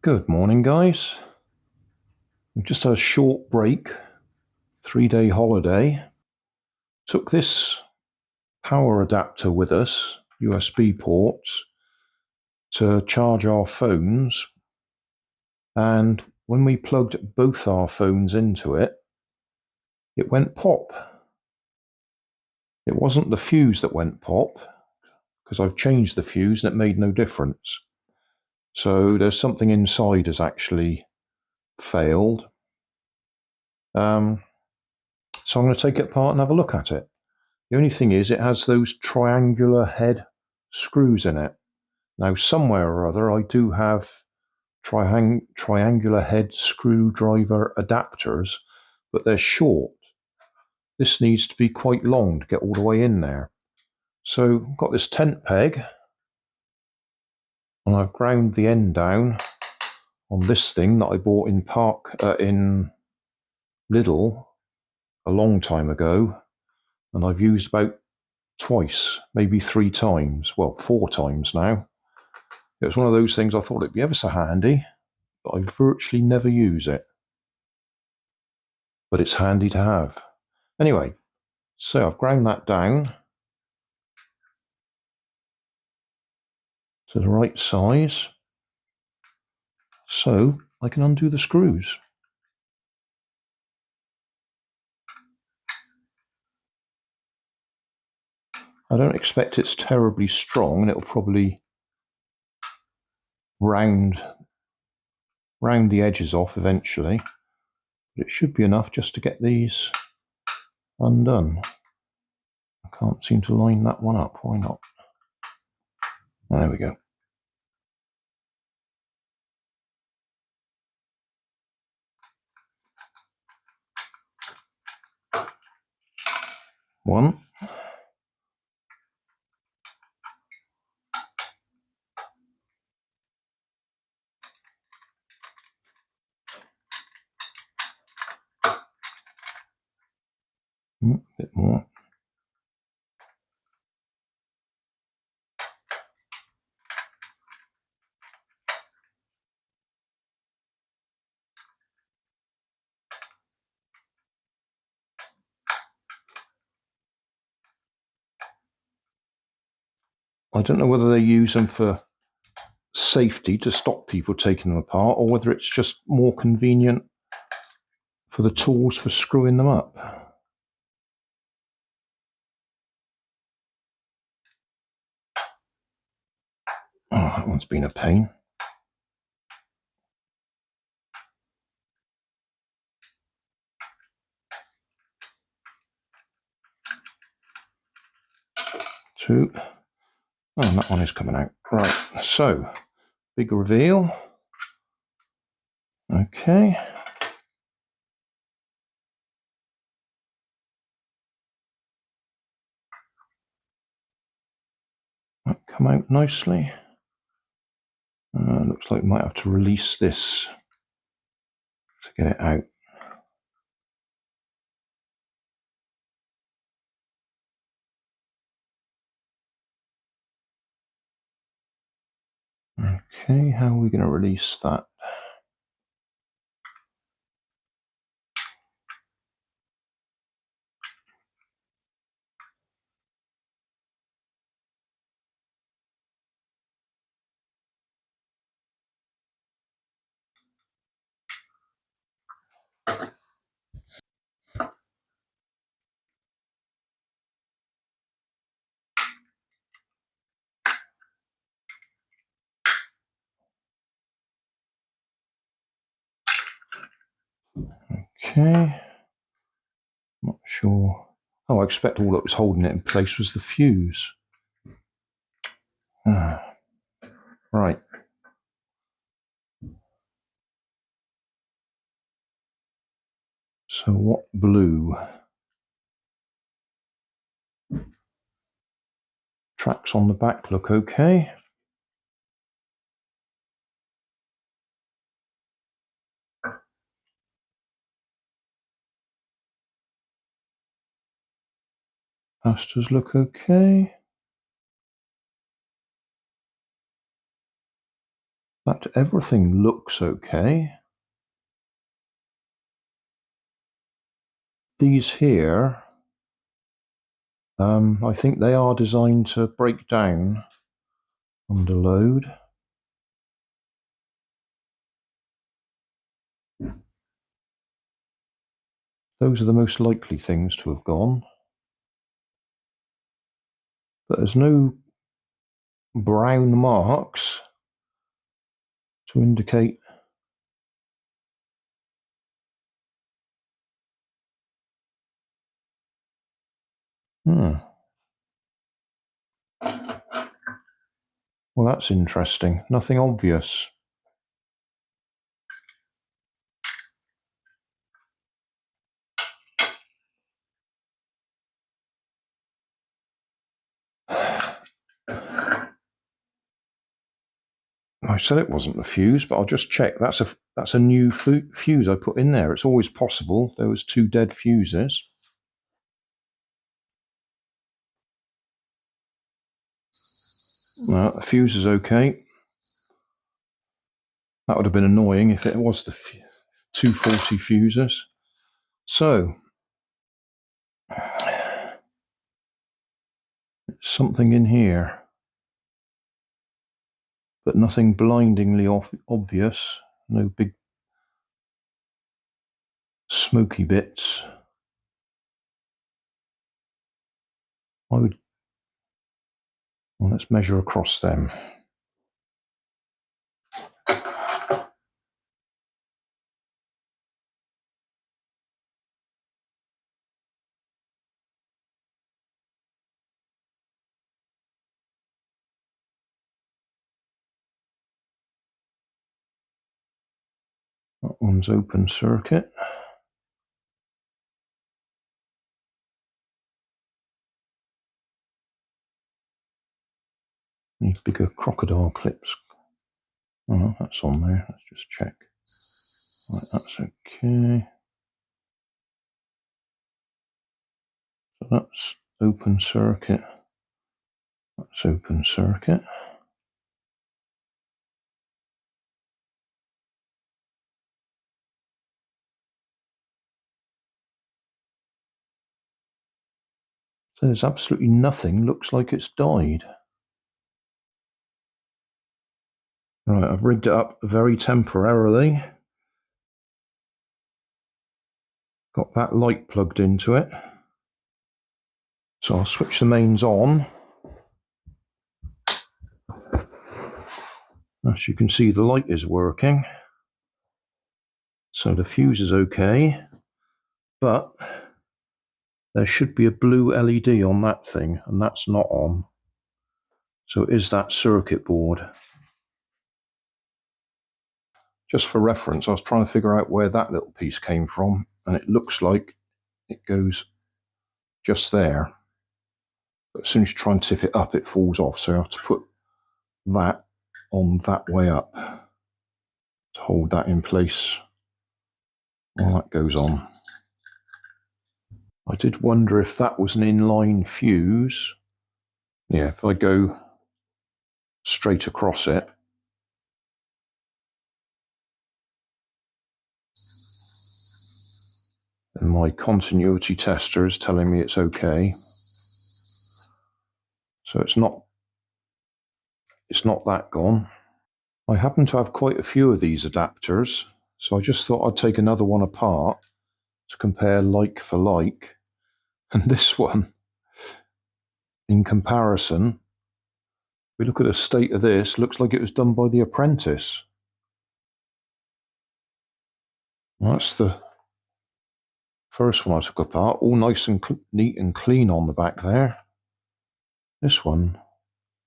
Good morning, guys. We've just had a short break, 3-day holiday. Took this power adapter with us, USB ports, to charge our phones. And when we plugged both our phones into it, it went pop. It wasn't the fuse that went pop, because I've changed the fuse and it made no difference. So there's something inside has actually failed. So I'm going to take it apart and have a look at it. The only thing is it has those triangular head screws in it. Now, somewhere or other, I do have triangular head screwdriver adapters, but they're short. This needs to be quite long to get all the way in there. So I've got this tent peg, and I've ground the end down on this thing that I bought in Lidl a long time ago, and I've used about twice, maybe 3 times, well, 4 times now. It was one of those things I thought it'd be ever so handy, but I virtually never use it. But it's handy to have. Anyway, so I've ground that down to the right size, so I can undo the screws. I don't expect it's terribly strong, and it'll probably round the edges off eventually, but it should be enough just to get these undone. I can't seem to line that one up. Why not? There we go. One. A bit more. I don't know whether they use them for safety to stop people taking them apart, or whether it's just more convenient for the tools for screwing them up. Oh, that one's been a pain. Two. Oh, and that one is coming out. Right, so, big reveal. Okay. That come out nicely. Looks like we might have to release this to get it out. Okay, how are we going to release that? Okay, not sure. Oh, I expect all that was holding it in place was the fuse. Right. So what blue? Tracks on the back look okay. Asters look okay. But everything looks okay. These here, I think they are designed to break down under load. Those are the most likely things to have gone. But there's no brown marks to indicate Well, that's interesting. Nothing obvious. I said it wasn't a fuse, but I'll just check. That's a new fuse I put in there. It's always possible there was 2 dead fuses. No, the fuse is okay. That would have been annoying if it was the 240 fuses. So, something in here, but nothing blindingly obvious. No big smoky bits. Well, let's measure across them. That one's open circuit. Need bigger crocodile clips. Oh, that's on there. Let's just check. Right, that's okay. So that's open circuit. That's open circuit. So there's absolutely nothing. Looks like it's died. Right, I've rigged it up very temporarily. Got that light plugged into it. So I'll switch the mains on. As you can see, the light is working. So the fuse is okay. But there should be a blue LED on that thing, and that's not on. So it is that circuit board. Just for reference, I was trying to figure out where that little piece came from, and it looks like it goes just there. But as soon as you try and tip it up, it falls off. So you have to put that on that way up to hold that in place while that goes on. I did wonder if that was an inline fuse. Yeah, if I go straight across it, and my continuity tester is telling me it's okay. So it's not that gone. I happen to have quite a few of these adapters, so I just thought I'd take another one apart to compare like for like. And this one, in comparison, we look at the state of this, looks like it was done by the apprentice. Well, that's the first one I took apart, all nice and neat and clean on the back there. This one,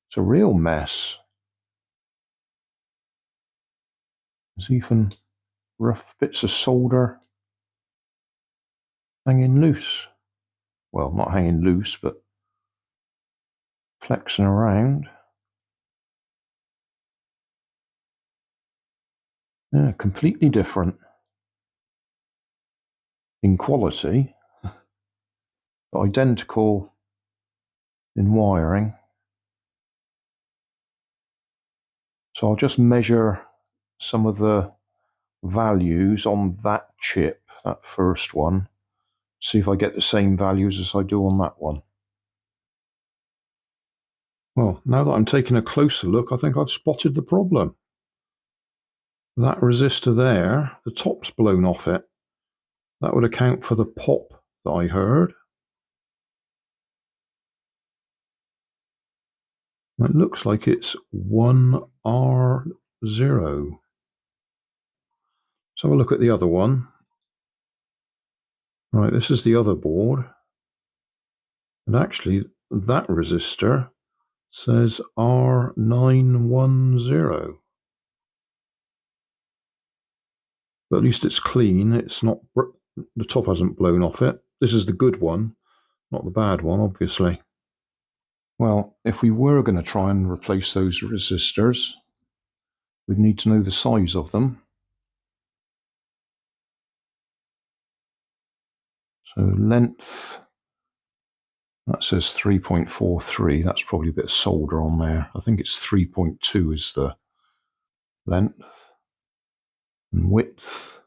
it's a real mess. There's even rough bits of solder hanging loose. Well, not hanging loose, but flexing around. Yeah, completely different in quality, but identical in wiring. So I'll just measure some of the values on that chip, that first one, see if I get the same values as I do on that one. Well, now that I'm taking a closer look, I think I've spotted the problem. That resistor there, the top's blown off it. That would account for the pop that I heard. It looks like it's 1R0. Let's have a look at the other one. Right, this is the other board. And actually, that resistor says R910. But at least it's clean. It's not, the top hasn't blown off it. This is the good one, not the bad one, obviously. Well, if we were going to try and replace those resistors, we'd need to know the size of them. So length, that says 3.43. That's probably a bit of solder on there. I think it's 3.2 is the length. And width,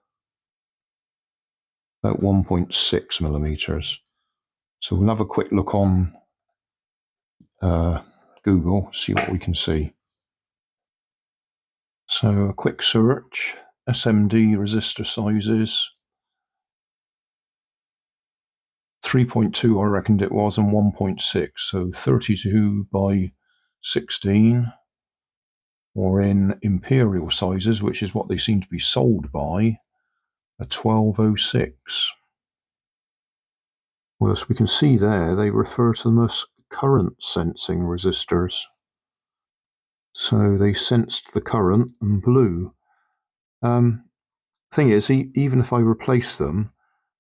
about 1.6 millimeters. So we'll have a quick look on Google, see what we can see. So a quick search, SMD resistor sizes, 3.2 I reckoned it was, and 1.6, so 32 by 16, or in imperial sizes, which is what they seem to be sold by, a 1206. Well, as we can see there, they refer to them as current sensing resistors. So they sensed the current and blew. Thing is, even if I replace them,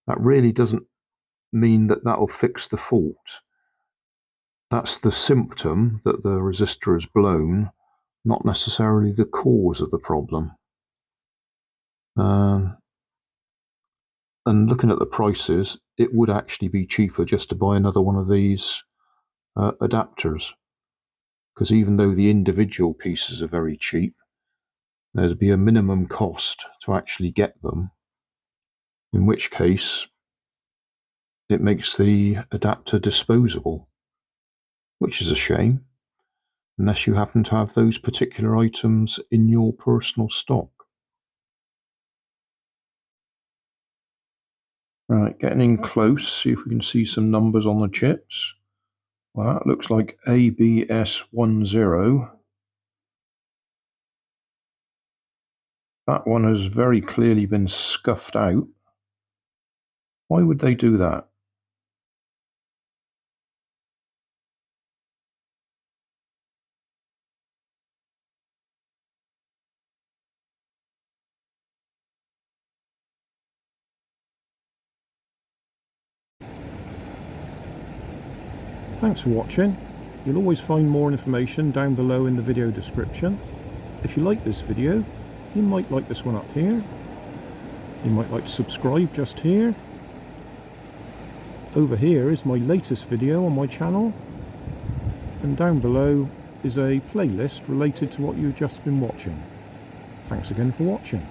that really doesn't mean that that'll fix the fault. That's the symptom that the resistor has blown, not necessarily the cause of the problem. And looking at the prices, it would actually be cheaper just to buy another one of these adapters, because even though the individual pieces are very cheap, there'd be a minimum cost to actually get them, in which case it makes the adapter disposable, which is a shame, unless you happen to have those particular items in your personal stock. Right, getting in close, see if we can see some numbers on the chips. Well, that looks like ABS10. That one has very clearly been scuffed out. Why would they do that? Thanks for watching. You'll always find more information down below in the video description. If you like this video, you might like this one up here. You might like to subscribe just here. Over here is my latest video on my channel. And down below is a playlist related to what you've just been watching. Thanks again for watching.